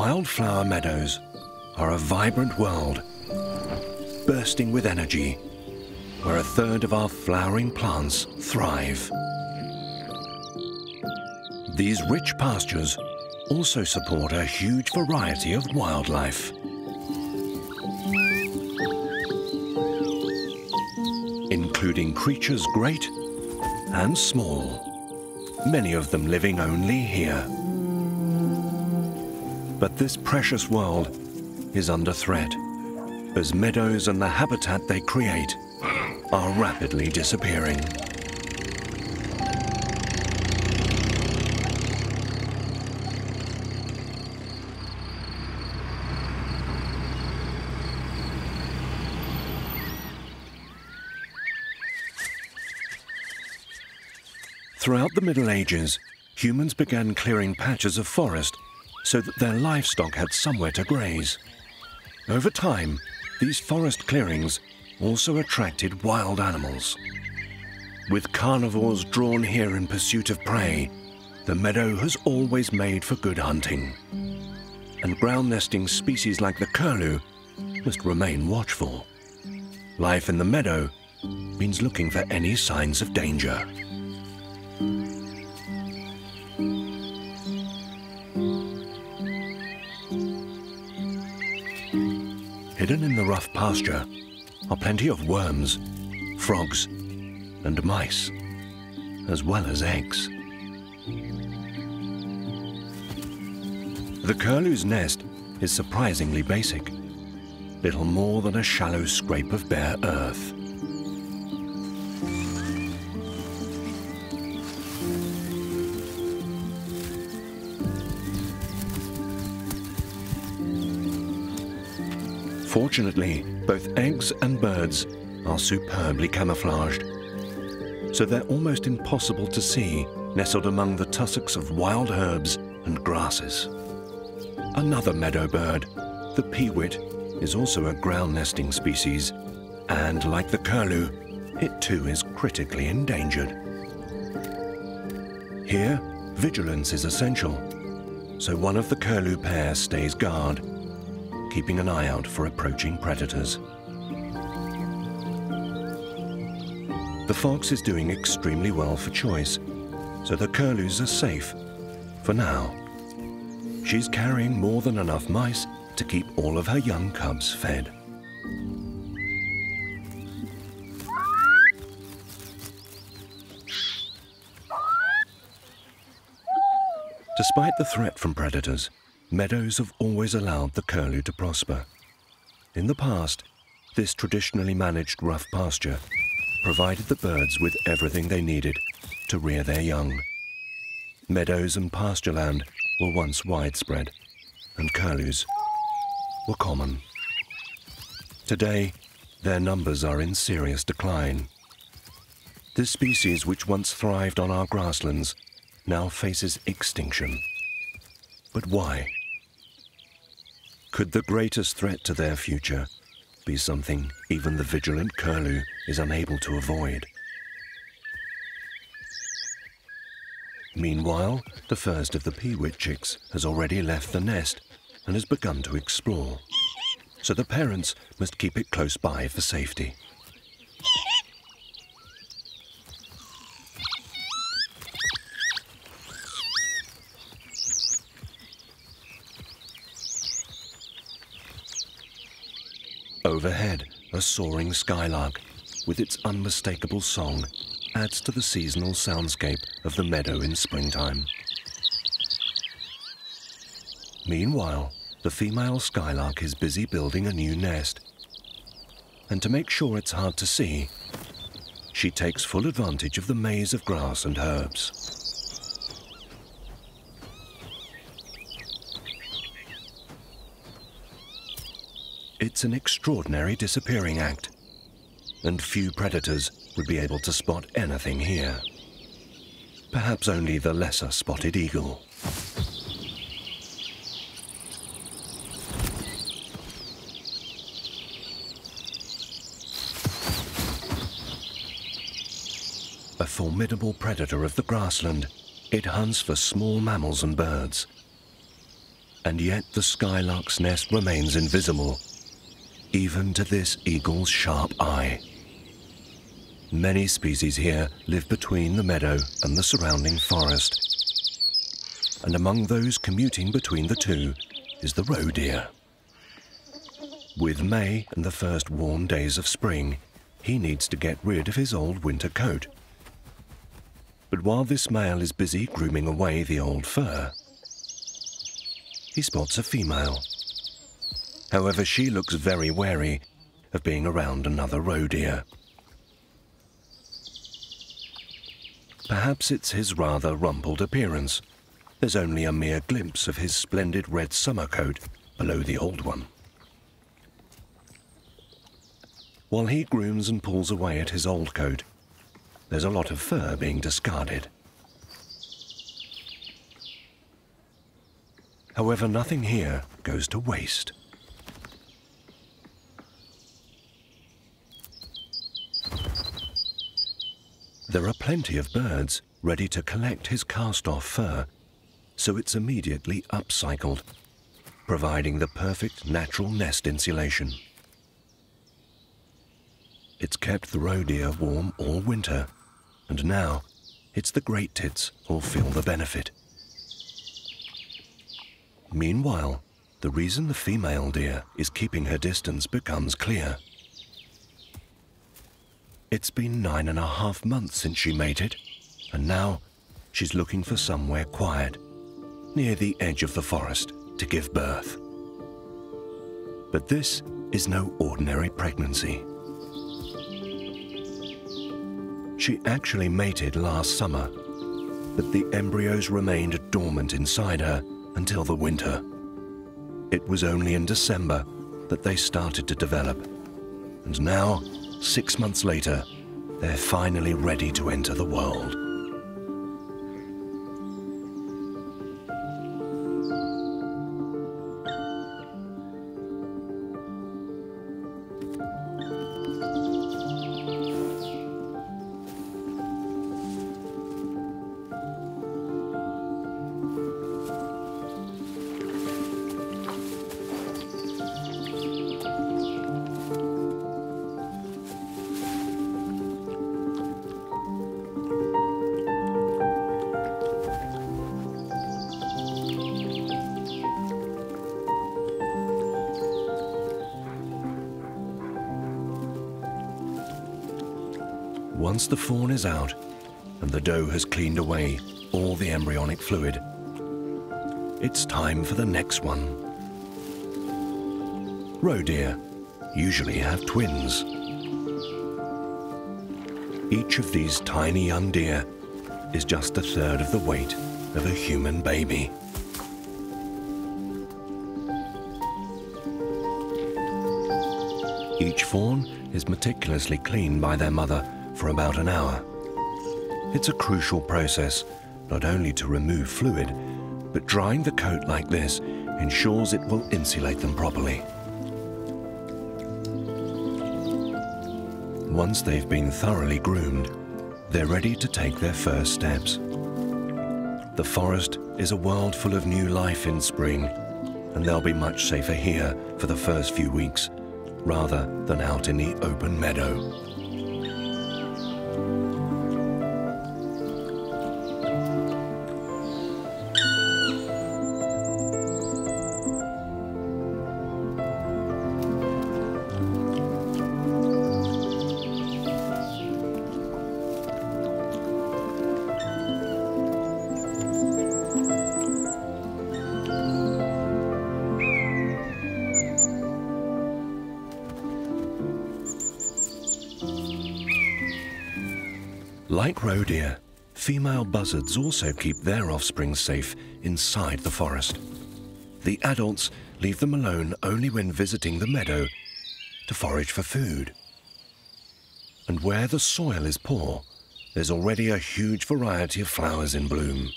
Wildflower meadows are a vibrant world, bursting with energy, where a third of our flowering plants thrive. These rich pastures also support a huge variety of wildlife. Including creatures great and small, many of them living only here. But this precious world is under threat, as meadows and the habitat they create are rapidly disappearing. Throughout the Middle Ages, humans began clearing patches of forest so that their livestock had somewhere to graze. Over time, these forest clearings also attracted wild animals. With carnivores drawn here in pursuit of prey, the meadow has always made for good hunting. And ground-nesting species like the curlew must remain watchful. Life in the meadow means looking for any signs of danger. Hidden in the rough pasture are plenty of worms, frogs, and mice, as well as eggs. The curlew's nest is surprisingly basic, little more than a shallow scrape of bare earth. Fortunately, both eggs and birds are superbly camouflaged, so they're almost impossible to see nestled among the tussocks of wild herbs and grasses. Another meadow bird, the peewit, is also a ground-nesting species, and like the curlew, it too is critically endangered. Here, vigilance is essential, so one of the curlew pair stays guard, keeping an eye out for approaching predators. The fox is doing extremely well for choice, so the curlews are safe for now. She's carrying more than enough mice to keep all of her young cubs fed. Despite the threat from predators, meadows have always allowed the curlew to prosper. In the past, this traditionally managed rough pasture provided the birds with everything they needed to rear their young. Meadows and pasture land were once widespread, and curlews were common. Today, their numbers are in serious decline. This species, which once thrived on our grasslands, now faces extinction. But why? Could the greatest threat to their future be something even the vigilant curlew is unable to avoid? Meanwhile, the first of the peewit chicks has already left the nest and has begun to explore, so the parents must keep it close by for safety. Overhead, a soaring skylark, with its unmistakable song, adds to the seasonal soundscape of the meadow in springtime. Meanwhile, the female skylark is busy building a new nest. And to make sure it's hard to see, she takes full advantage of the maze of grass and herbs. It's an extraordinary disappearing act, and few predators would be able to spot anything here. Perhaps only the lesser spotted eagle. A formidable predator of the grassland, it hunts for small mammals and birds. And yet the skylark's nest remains invisible, even to this eagle's sharp eye. Many species here live between the meadow and the surrounding forest. And among those commuting between the two is the roe deer. With May and the first warm days of spring, he needs to get rid of his old winter coat. But while this male is busy grooming away the old fur, he spots a female. However, she looks very wary of being around another roe deer. Perhaps it's his rather rumpled appearance. There's only a mere glimpse of his splendid red summer coat below the old one. While he grooms and pulls away at his old coat, there's a lot of fur being discarded. However, nothing here goes to waste. There are plenty of birds ready to collect his cast-off fur, so it's immediately upcycled, providing the perfect natural nest insulation. It's kept the roe deer warm all winter, and now it's the great tits who'll feel the benefit. Meanwhile, the reason the female deer is keeping her distance becomes clear. It's been 9.5 months since she mated, and now she's looking for somewhere quiet, near the edge of the forest, to give birth. But this is no ordinary pregnancy. She actually mated last summer, but the embryos remained dormant inside her until the winter. It was only in December that they started to develop, and now, 6 months later, they're finally ready to enter the world. Once the fawn is out and the doe has cleaned away all the embryonic fluid, it's time for the next one. Roe deer usually have twins. Each of these tiny young deer is just 1/3 of the weight of a human baby. Each fawn is meticulously cleaned by their mother for about an hour. It's a crucial process, not only to remove fluid, but drying the coat like this ensures it will insulate them properly. Once they've been thoroughly groomed, they're ready to take their first steps. The forest is a world full of new life in spring, and they'll be much safer here for the first few weeks, rather than out in the open meadow. Like roe deer, female buzzards also keep their offspring safe inside the forest. The adults leave them alone only when visiting the meadow to forage for food. And where the soil is poor, there's already a huge variety of flowers in bloom,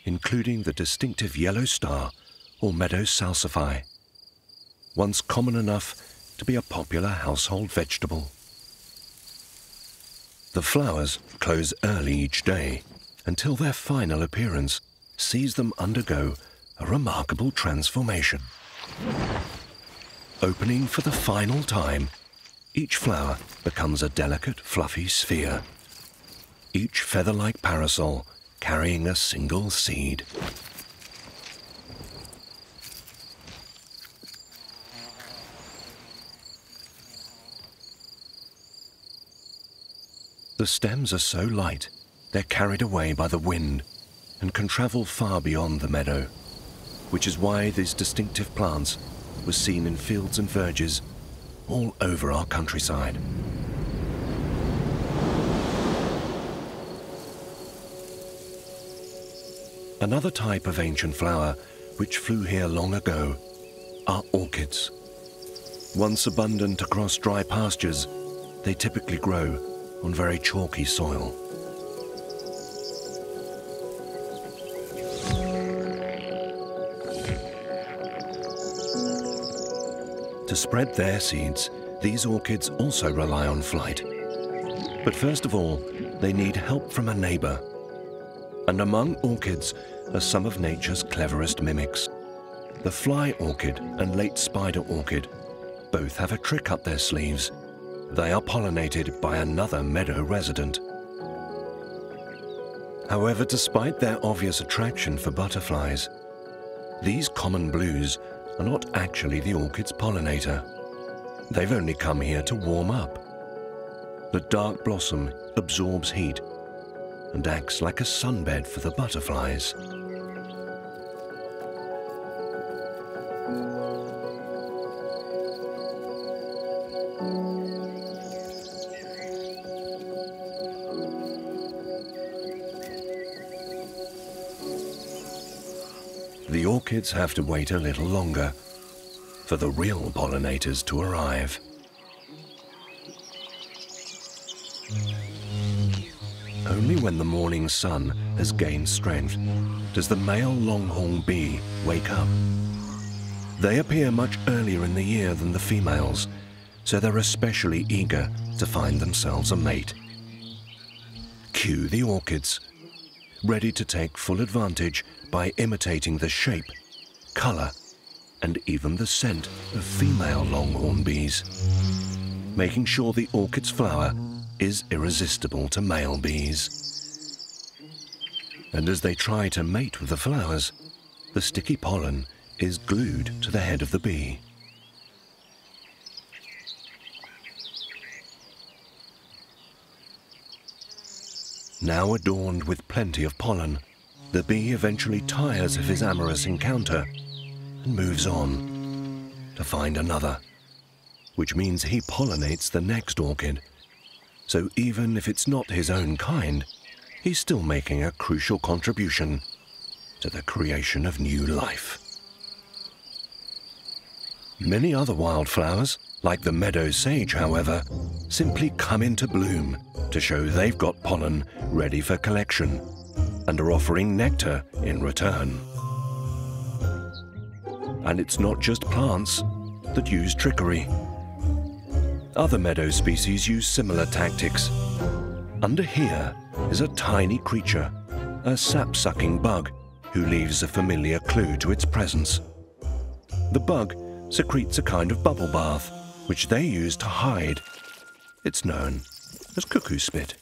including the distinctive yellow star or meadow salsify, once common enough to be a popular household vegetable. The flowers close early each day until their final appearance sees them undergo a remarkable transformation. Opening for the final time, each flower becomes a delicate, fluffy sphere, each feather-like parasol carrying a single seed. The stems are so light, they're carried away by the wind and can travel far beyond the meadow, which is why these distinctive plants were seen in fields and verges all over our countryside. Another type of ancient flower which flew here long ago are orchids. Once abundant across dry pastures, they typically grow on very chalky soil. To spread their seeds, these orchids also rely on flight. But first of all, they need help from a neighbor. And among orchids are some of nature's cleverest mimics. The fly orchid and late spider orchid both have a trick up their sleeves. They are pollinated by another meadow resident. However, despite their obvious attraction for butterflies, these common blues are not actually the orchid's pollinator. They've only come here to warm up. The dark blossom absorbs heat and acts like a sunbed for the butterflies. The orchids have to wait a little longer for the real pollinators to arrive. Only when the morning sun has gained strength does the male longhorn bee wake up. They appear much earlier in the year than the females, so they're especially eager to find themselves a mate. Cue the orchids, ready to take full advantage by imitating the shape, color, and even the scent of female longhorn bees, making sure the orchid's flower is irresistible to male bees. And as they try to mate with the flowers, the sticky pollen is glued to the head of the bee. Now adorned with plenty of pollen, the bee eventually tires of his amorous encounter and moves on to find another, which means he pollinates the next orchid. So even if it's not his own kind, he's still making a crucial contribution to the creation of new life. Many other wildflowers, like the meadow sage, however, simply come into bloom to show they've got pollen ready for collection and are offering nectar in return. And it's not just plants that use trickery. Other meadow species use similar tactics. Under here is a tiny creature, a sap-sucking bug, who leaves a familiar clue to its presence. The bug secretes a kind of bubble bath, which they use to hide. It's known as cuckoo spit.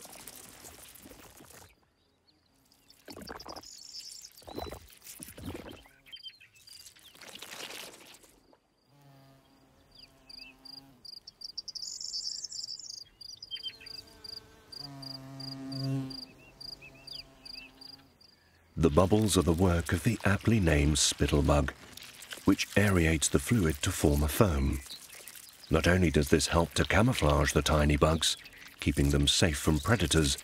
The bubbles are the work of the aptly named spittlebug, which aerates the fluid to form a foam. Not only does this help to camouflage the tiny bugs, keeping them safe from predators,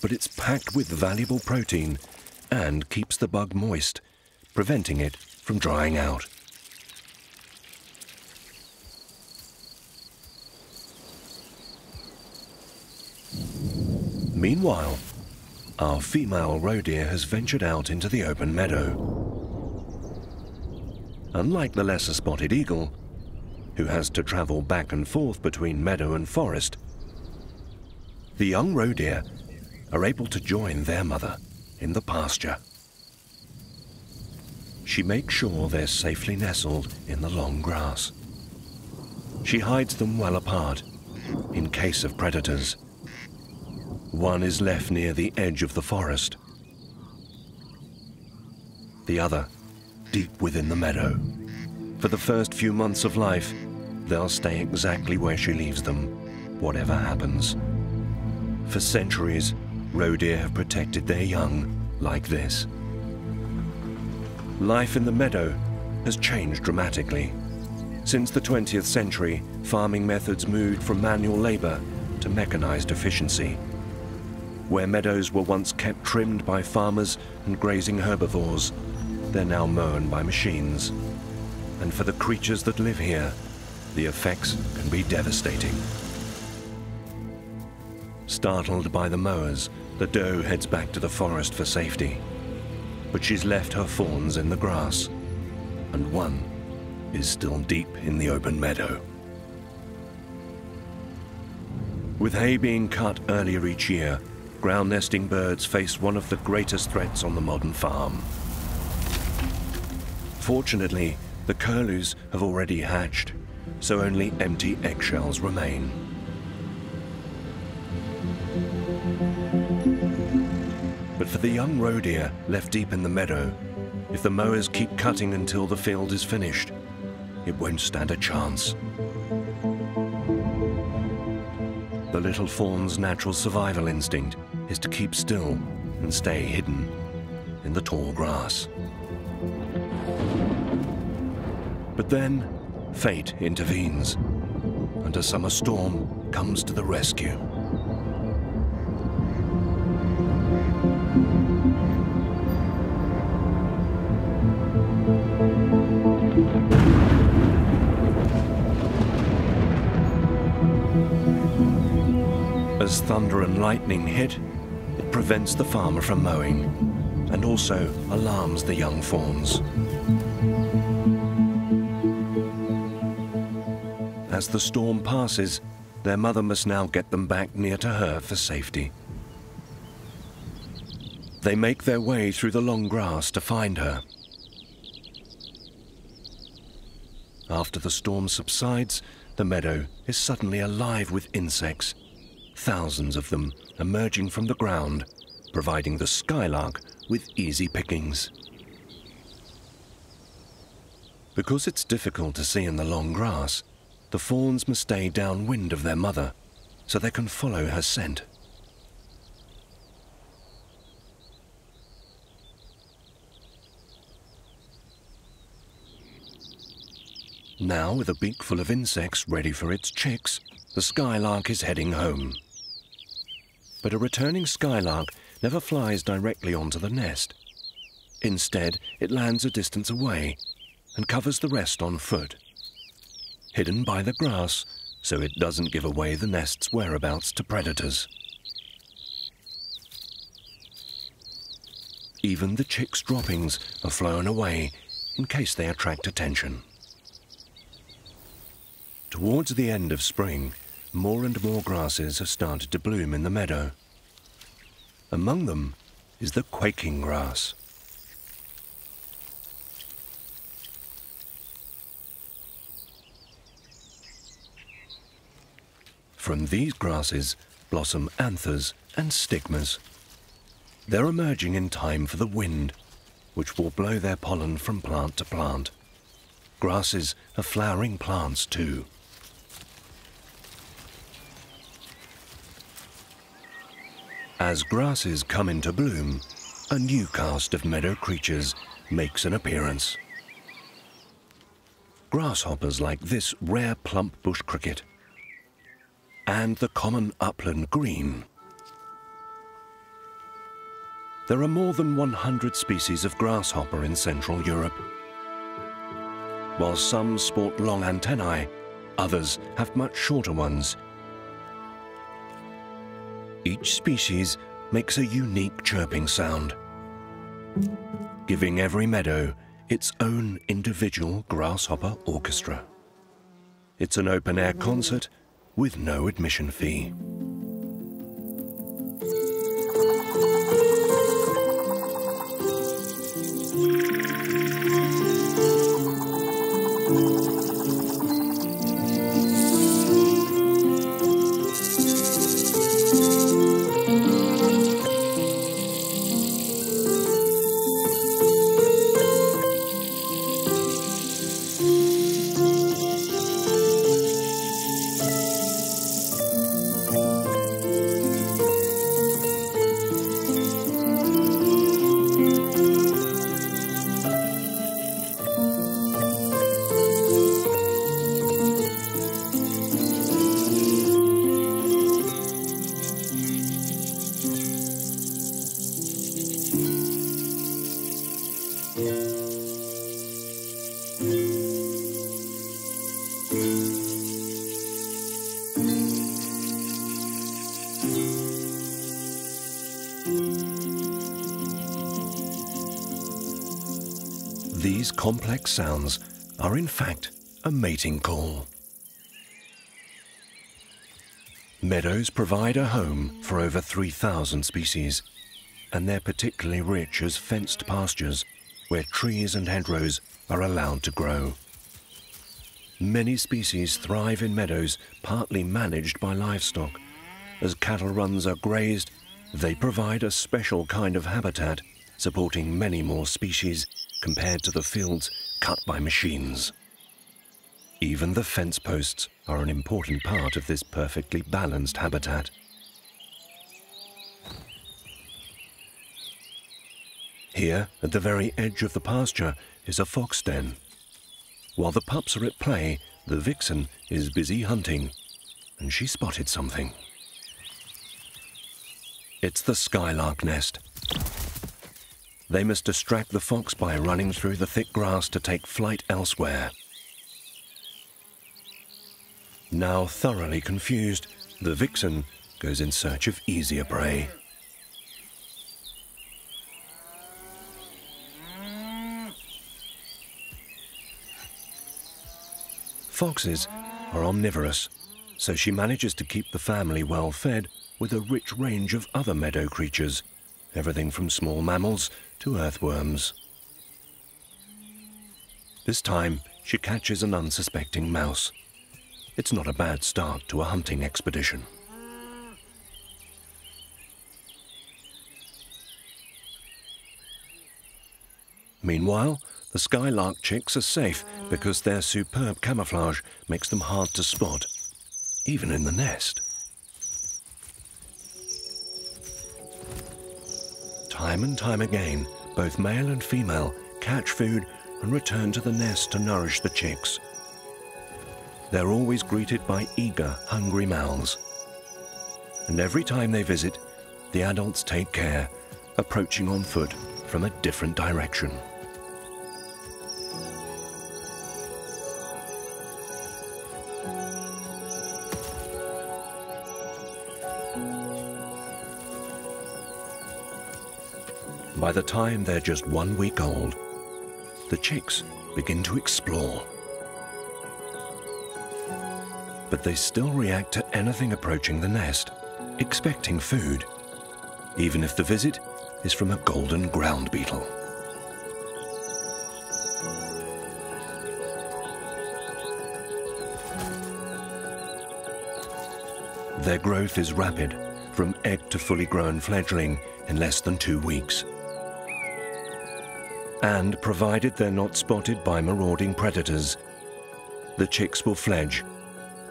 but it's packed with valuable protein and keeps the bug moist, preventing it from drying out. Meanwhile, our female roe deer has ventured out into the open meadow. Unlike the lesser spotted eagle, who has to travel back and forth between meadow and forest, the young roe deer are able to join their mother in the pasture. she makes sure they're safely nestled in the long grass. She hides them well apart, in case of predators. One is left near the edge of the forest, the other deep within the meadow. For the first few months of life, they'll stay exactly where she leaves them, whatever happens. For centuries, roe deer have protected their young like this. Life in the meadow has changed dramatically. Since the 20th century, farming methods moved from manual labor to mechanized efficiency. Where meadows were once kept trimmed by farmers and grazing herbivores, they're now mown by machines. And for the creatures that live here, the effects can be devastating. Startled by the mowers, the doe heads back to the forest for safety. But she's left her fawns in the grass, and one is still deep in the open meadow. With hay being cut earlier each year, ground nesting birds face one of the greatest threats on the modern farm. Fortunately, the curlews have already hatched, so only empty eggshells remain. But for the young roe deer left deep in the meadow, if the mowers keep cutting until the field is finished, it won't stand a chance. The little fawn's natural survival instinct is to keep still and stay hidden in the tall grass. But then, fate intervenes, and a summer storm comes to the rescue. As thunder and lightning hit, it prevents the farmer from mowing, and also alarms the young fawns. As the storm passes, their mother must now get them back near to her for safety. They make their way through the long grass to find her. After the storm subsides, the meadow is suddenly alive with insects, thousands of them emerging from the ground, providing the skylark with easy pickings. Because it's difficult to see in the long grass, the fawns must stay downwind of their mother so they can follow her scent. Now, with a beak full of insects ready for its chicks, the skylark is heading home. But a returning skylark never flies directly onto the nest. Instead, it lands a distance away and covers the rest on foot, hidden by the grass so it doesn't give away the nest's whereabouts to predators. Even the chicks' droppings are flown away in case they attract attention. Towards the end of spring, more and more grasses have started to bloom in the meadow. Among them is the quaking grass. From these grasses blossom anthers and stigmas. They're emerging in time for the wind, which will blow their pollen from plant to plant. Grasses are flowering plants too. As grasses come into bloom, a new cast of meadow creatures makes an appearance. Grasshoppers like this rare plump bush cricket, and the common upland green. There are more than 100 species of grasshopper in Central Europe. While some sport long antennae, others have much shorter ones. Each species makes a unique chirping sound, giving every meadow its own individual grasshopper orchestra. It's an open-air concert with no admission fee. These complex sounds are in fact a mating call. Meadows provide a home for over 3,000 species, and they're particularly rich as fenced pastures where trees and hedgerows are allowed to grow. Many species thrive in meadows partly managed by livestock. As cattle runs are grazed, they provide a special kind of habitat, supporting many more species compared to the fields cut by machines. Even the fence posts are an important part of this perfectly balanced habitat. Here, at the very edge of the pasture, is a fox den. While the pups are at play, the vixen is busy hunting, and she spotted something. It's the skylark nest. They must distract the fox by running through the thick grass to take flight elsewhere. Now thoroughly confused, the vixen goes in search of easier prey. Foxes are omnivorous, so she manages to keep the family well fed with a rich range of other meadow creatures, everything from small mammals to earthworms. This time, she catches an unsuspecting mouse. It's not a bad start to a hunting expedition. Meanwhile, the skylark chicks are safe because their superb camouflage makes them hard to spot, even in the nest. Time and time again, both male and female catch food and return to the nest to nourish the chicks. They're always greeted by eager, hungry mouths. And every time they visit, the adults take care, approaching on foot from a different direction. By the time they're just 1 week old, the chicks begin to explore. But they still react to anything approaching the nest, expecting food, even if the visit is from a golden ground beetle. Their growth is rapid, from egg to fully grown fledgling in less than 2 weeks. And provided they're not spotted by marauding predators, the chicks will fledge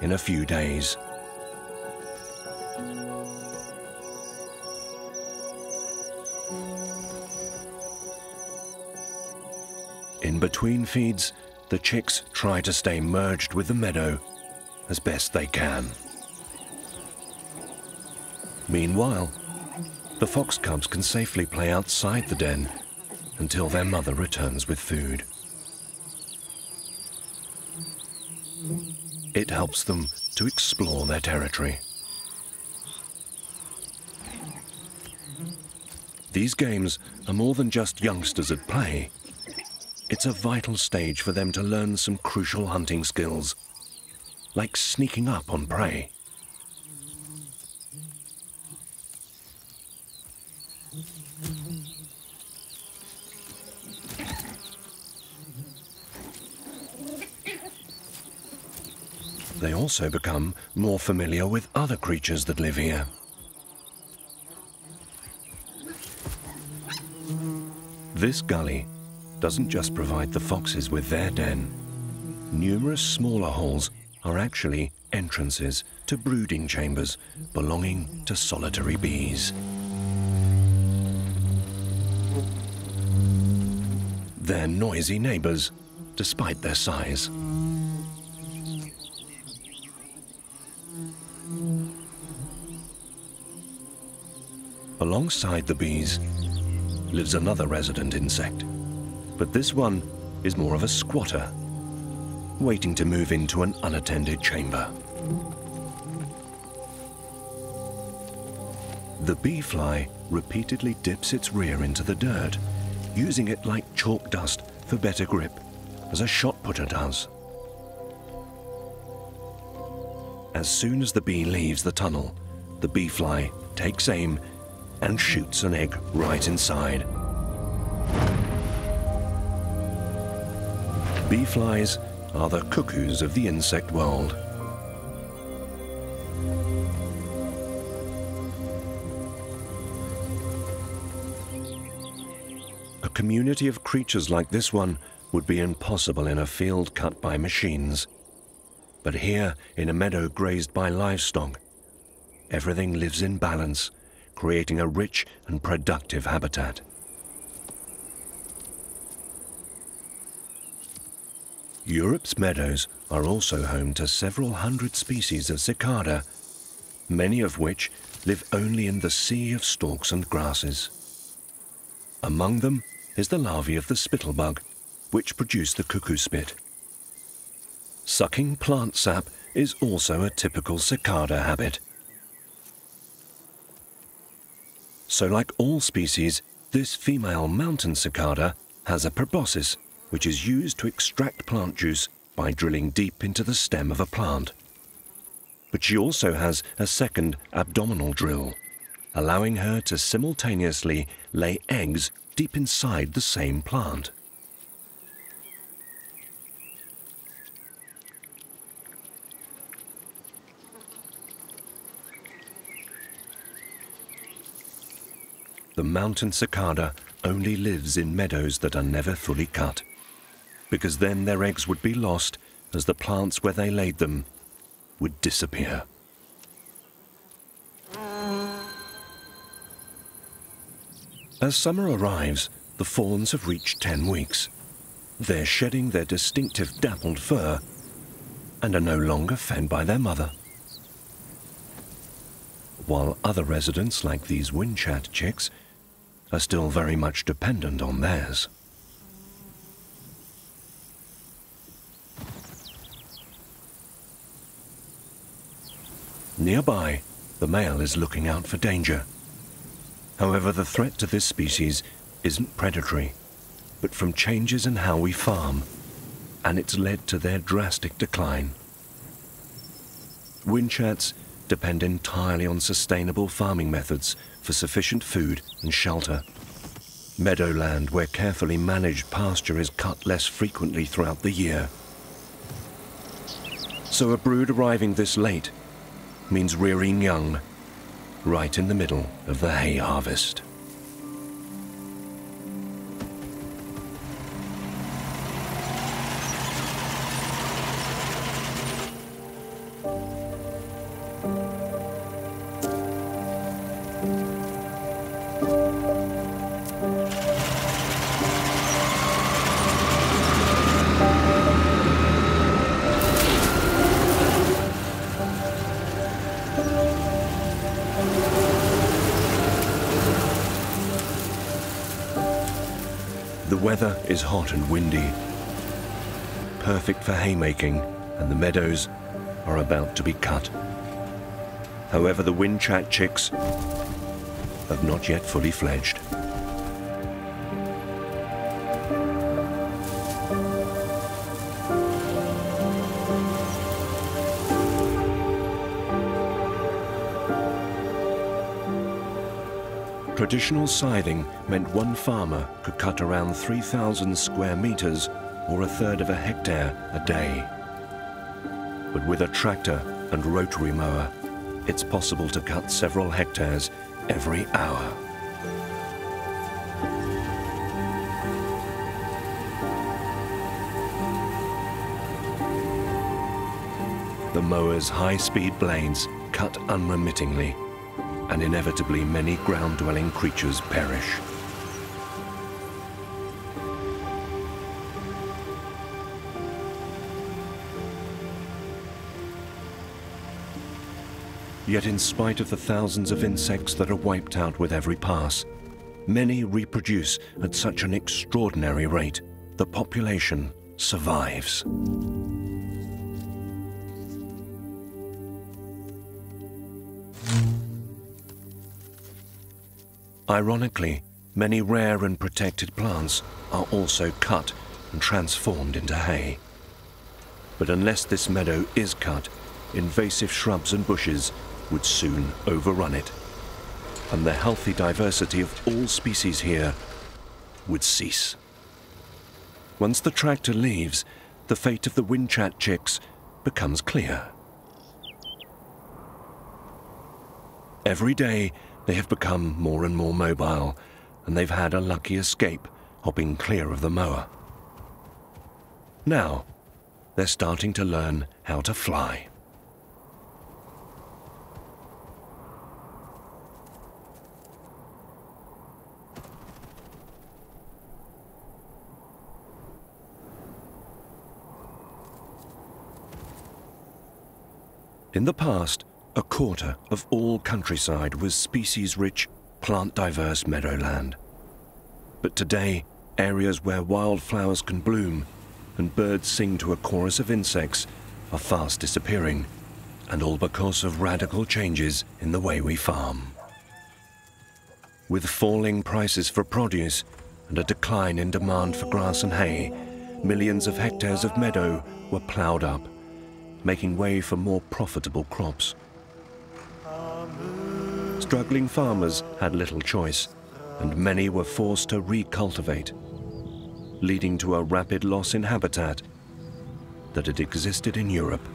in a few days. In between feeds, the chicks try to stay merged with the meadow as best they can. Meanwhile, the fox cubs can safely play outside the den until their mother returns with food. It helps them to explore their territory. These games are more than just youngsters at play. It's a vital stage for them to learn some crucial hunting skills, like sneaking up on prey. They also become more familiar with other creatures that live here. This gully doesn't just provide the foxes with their den. Numerous smaller holes are actually entrances to brooding chambers belonging to solitary bees. They're noisy neighbors, despite their size. Alongside the bees lives another resident insect, but this one is more of a squatter, waiting to move into an unattended chamber. The bee fly repeatedly dips its rear into the dirt, using it like chalk dust for better grip, as a shot putter does. As soon as the bee leaves the tunnel, the bee fly takes aim and shoots an egg right inside. Bee flies are the cuckoos of the insect world. A community of creatures like this one would be impossible in a field cut by machines. But here, in a meadow grazed by livestock, everything lives in balance, creating a rich and productive habitat. Europe's meadows are also home to several hundred species of cicada, many of which live only in the sea of stalks and grasses. Among them is the larvae of the spittlebug, which produce the cuckoo spit. Sucking plant sap is also a typical cicada habit. So like all species, this female mountain cicada has a proboscis, which is used to extract plant juice by drilling deep into the stem of a plant. But she also has a second abdominal drill, allowing her to simultaneously lay eggs deep inside the same plant. The mountain cicada only lives in meadows that are never fully cut, because then their eggs would be lost as the plants where they laid them would disappear. As summer arrives, the fawns have reached 10 weeks. They're shedding their distinctive dappled fur and are no longer fed by their mother. While other residents, like these windchat chicks, are still very much dependent on theirs. Nearby, the male is looking out for danger. However, the threat to this species isn't predatory, but from changes in how we farm, and it's led to their drastic decline. Windchats depend entirely on sustainable farming methods for sufficient food and shelter. Meadowland where carefully managed pasture is cut less frequently throughout the year. So a brood arriving this late means rearing young right in the middle of the hay harvest. The weather is hot and windy, perfect for haymaking, and the meadows are about to be cut. However, the windchat chicks have not yet fully fledged. Traditional scything meant one farmer could cut around 3,000 square meters, or 1/3 of a hectare, a day. But with a tractor and rotary mower, it's possible to cut several hectares every hour. The mower's high-speed blades cut unremittingly, and inevitably many ground-dwelling creatures perish. Yet in spite of the thousands of insects that are wiped out with every pass, many reproduce at such an extraordinary rate, the population survives. Ironically, many rare and protected plants are also cut and transformed into hay. But unless this meadow is cut, invasive shrubs and bushes would soon overrun it, and the healthy diversity of all species here would cease. Once the tractor leaves, the fate of the windchat chicks becomes clear. Every day, they have become more and more mobile, and they've had a lucky escape, hopping clear of the mower. Now, they're starting to learn how to fly. In the past, a quarter of all countryside was species-rich, plant-diverse meadowland. But today, areas where wildflowers can bloom and birds sing to a chorus of insects are fast disappearing, and all because of radical changes in the way we farm. With falling prices for produce and a decline in demand for grass and hay, millions of hectares of meadow were ploughed up, making way for more profitable crops. Struggling farmers had little choice, and many were forced to recultivate, leading to a rapid loss in habitat that had existed in Europe.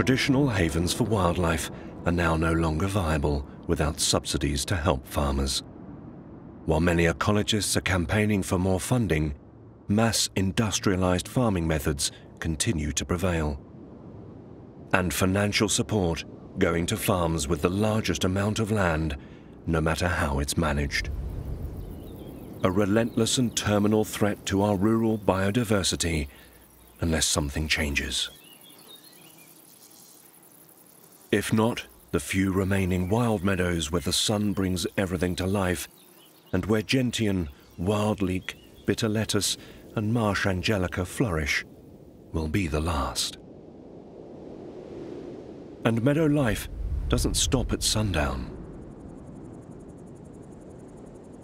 Traditional havens for wildlife are now no longer viable without subsidies to help farmers. While many ecologists are campaigning for more funding, mass industrialized farming methods continue to prevail. And financial support going to farms with the largest amount of land, no matter how it's managed. A relentless and terminal threat to our rural biodiversity unless something changes. If not, the few remaining wild meadows where the sun brings everything to life, and where gentian, wild leek, bitter lettuce, and marsh angelica flourish, will be the last. And meadow life doesn't stop at sundown.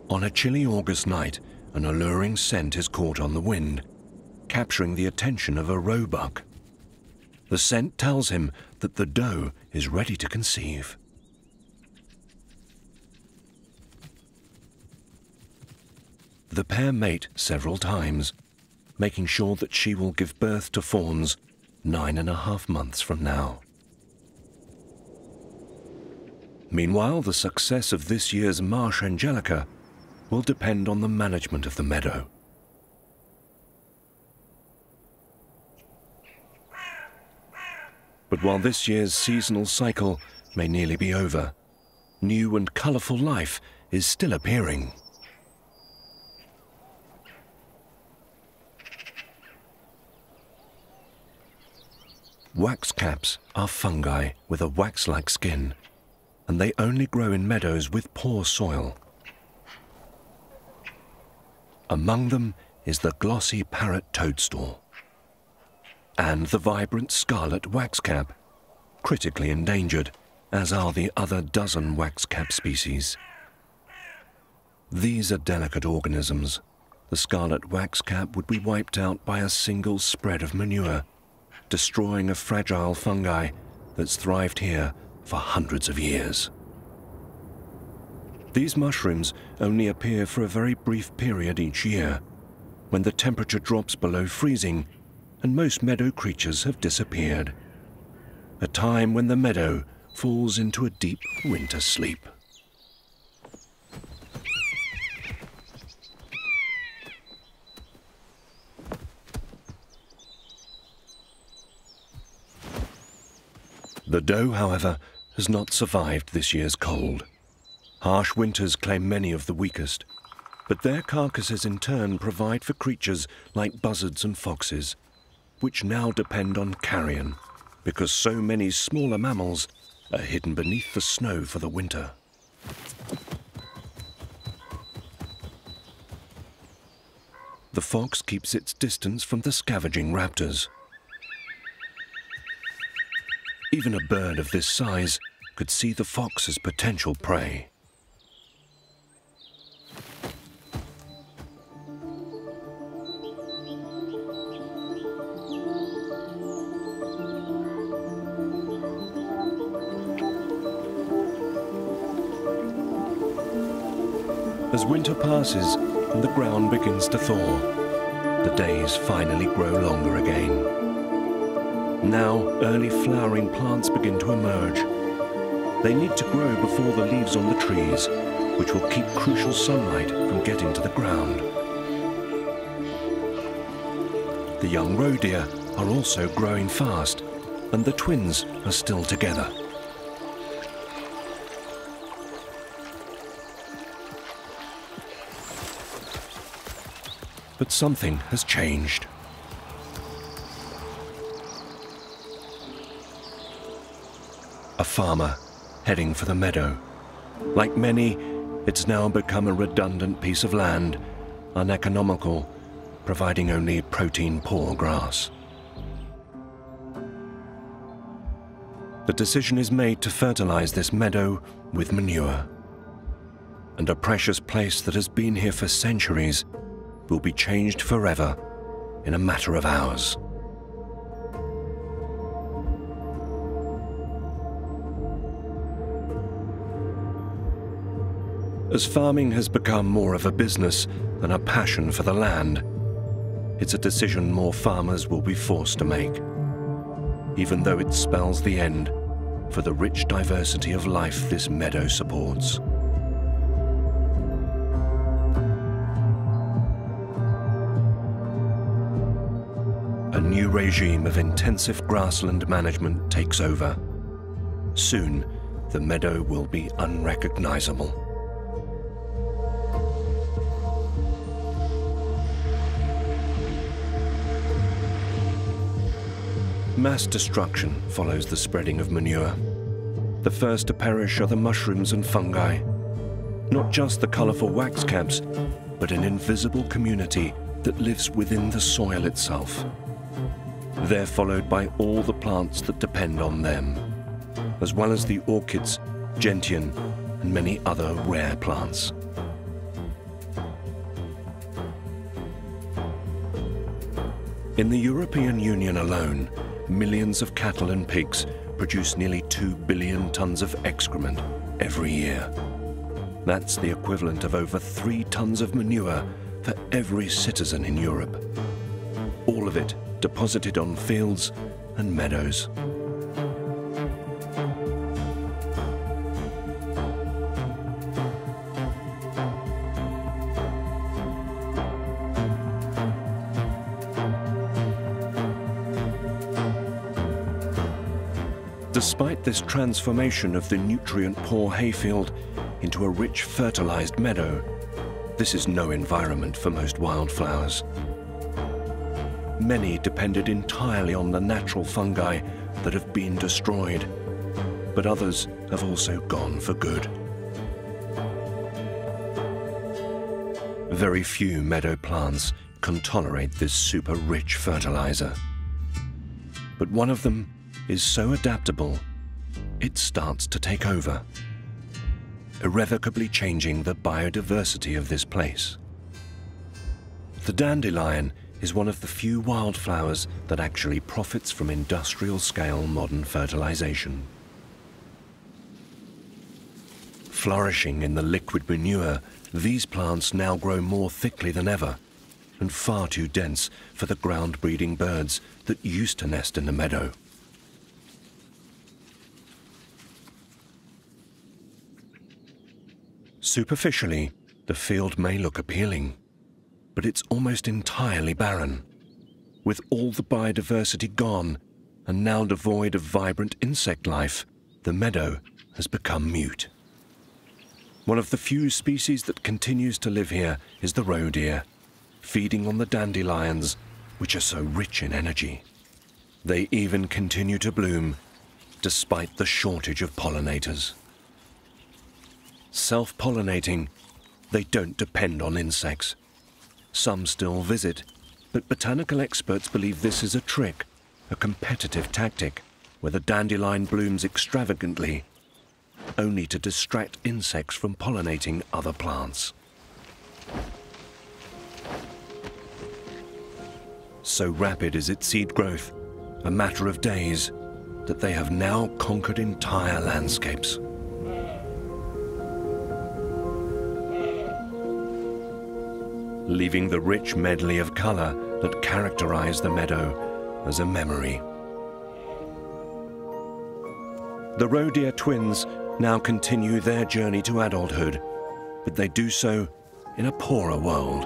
On a chilly August night, an alluring scent is caught on the wind, capturing the attention of a roebuck. The scent tells him that the doe is ready to conceive. The pair mate several times, making sure that she will give birth to fawns 9.5 months from now. Meanwhile, the success of this year's marsh angelica will depend on the management of the meadow. But while this year's seasonal cycle may nearly be over, new and colourful life is still appearing. Waxcaps are fungi with a wax-like skin, and they only grow in meadows with poor soil. Among them is the glossy parrot toadstool and the vibrant scarlet waxcap, critically endangered, as are the other dozen waxcap species. These are delicate organisms. The scarlet waxcap would be wiped out by a single spread of manure, destroying a fragile fungi that's thrived here for hundreds of years. These mushrooms only appear for a very brief period each year, when the temperature drops below freezing and most meadow creatures have disappeared, a time when the meadow falls into a deep winter sleep. The doe, however, has not survived this year's cold. Harsh winters claim many of the weakest, but their carcasses in turn provide for creatures like buzzards and foxes, which now depend on carrion, because so many smaller mammals are hidden beneath the snow for the winter. The fox keeps its distance from the scavenging raptors. Even a bird of this size could see the fox as potential prey. As winter passes and the ground begins to thaw, the days finally grow longer again. Now, early flowering plants begin to emerge. They need to grow before the leaves on the trees, which will keep crucial sunlight from getting to the ground. The young roe deer are also growing fast, and the twins are still together. But something has changed. A farmer heading for the meadow. Like many, it's now become a redundant piece of land, uneconomical, providing only protein-poor grass. The decision is made to fertilize this meadow with manure. And a precious place that has been here for centuries will be changed forever in a matter of hours. As farming has become more of a business than a passion for the land, it's a decision more farmers will be forced to make, even though it spells the end for the rich diversity of life this meadow supports. A new regime of intensive grassland management takes over. Soon, the meadow will be unrecognizable. Mass destruction follows the spreading of manure. The first to perish are the mushrooms and fungi. Not just the colourful waxcaps, but an invisible community that lives within the soil itself. They're followed by all the plants that depend on them, as well as the orchids, gentian, and many other rare plants. In the European Union alone, millions of cattle and pigs produce nearly 2 billion tons of excrement every year. That's the equivalent of over 3 tons of manure for every citizen in Europe. All of it deposited on fields and meadows. Despite this transformation of the nutrient-poor hayfield into a rich fertilized meadow, this is no environment for most wildflowers. Many depended entirely on the natural fungi that have been destroyed, but others have also gone for good. Very few meadow plants can tolerate this super-rich fertilizer. But one of them is so adaptable, it starts to take over. irrevocably changing the biodiversity of this place. The dandelion is one of the few wildflowers that actually profits from industrial-scale modern fertilization. Flourishing in the liquid manure, these plants now grow more thickly than ever, and far too dense for the ground-breeding birds that used to nest in the meadow. Superficially, the field may look appealing, but it's almost entirely barren. With all the biodiversity gone and now devoid of vibrant insect life, the meadow has become mute. One of the few species that continues to live here is the roe deer, feeding on the dandelions, which are so rich in energy. They even continue to bloom, despite the shortage of pollinators. Self-pollinating, they don't depend on insects. Some still visit, but botanical experts believe this is a trick, a competitive tactic, where the dandelion blooms extravagantly, only to distract insects from pollinating other plants. So rapid is its seed growth, a matter of days, that they have now conquered entire landscapes. Leaving the rich medley of color that characterize the meadow as a memory. The roe deer twins now continue their journey to adulthood, but they do so in a poorer world.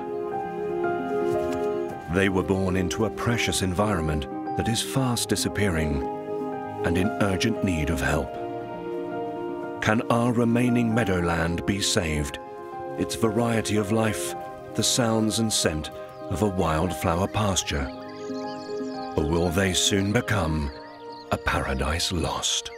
They were born into a precious environment that is fast disappearing and in urgent need of help. Can our remaining meadowland be saved, its variety of life, the sounds and scent of a wildflower pasture? Or will they soon become a paradise lost?